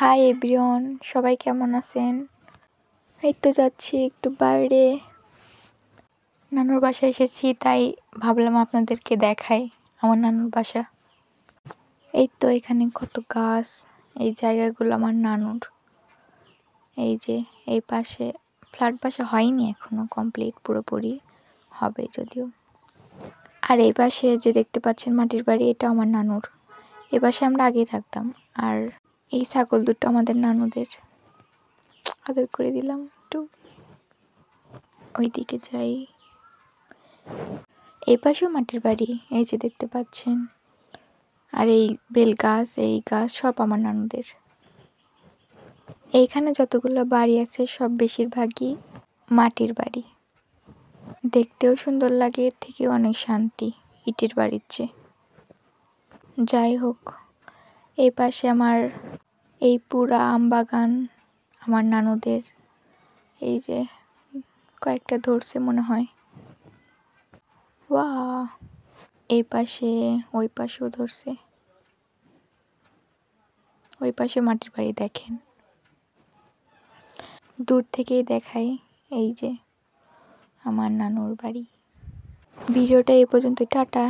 Hi everyone, সবাই কেমন আছেন? এই তো যাচ্ছি একটু বাইরে, নানুর বাসায় এসেছি, তাই ভাবলাম আপনাদেরকে দেখাই আমার নানুর বাসা। এই তো এখানে কত গাছ, এই জায়গাগুলো আমার নানুর। এই যে এই পাশে ফ্ল্যাট বাসা হয়নি এখনো কমপ্লিট, পুরোপুরি হবে যদিও। আর এই পাশে যে দেখতে পাচ্ছেন মাটির বাড়ি, এটা আমার নানুর। এ পাশে আমরা আগেই থাকতাম। আর এই ছাগল দুটো আমাদের নানুদের। আদর করে দিলাম একটু। ওইদিকে যাই, এই পাশেও মাটির বাড়ি, এই যে দেখতে পাচ্ছেন। আর এই বেল গাছ, এই গাছ সব আমার নানুদের। এইখানে যতগুলো বাড়ি আছে সব বেশিরভাগই মাটির বাড়ি। দেখতেও সুন্দর লাগে, এর থেকেও অনেক শান্তি ইটের বাড়ির চেয়ে। যাই হোক, এই পাশে আমার এই পুরা আম বাগান আমার নানুদের। এই যে কয়েকটা ধরছে মনে হয়। ওয়াও, এই পাশে ওই পাশেও ধরছে। ওই পাশে মাটির বাড়ি দেখেন, দূর থেকেই দেখাই। এই যে আমার নানুর বাড়ি। ভিডিওটা এই পর্যন্ত, টাটা।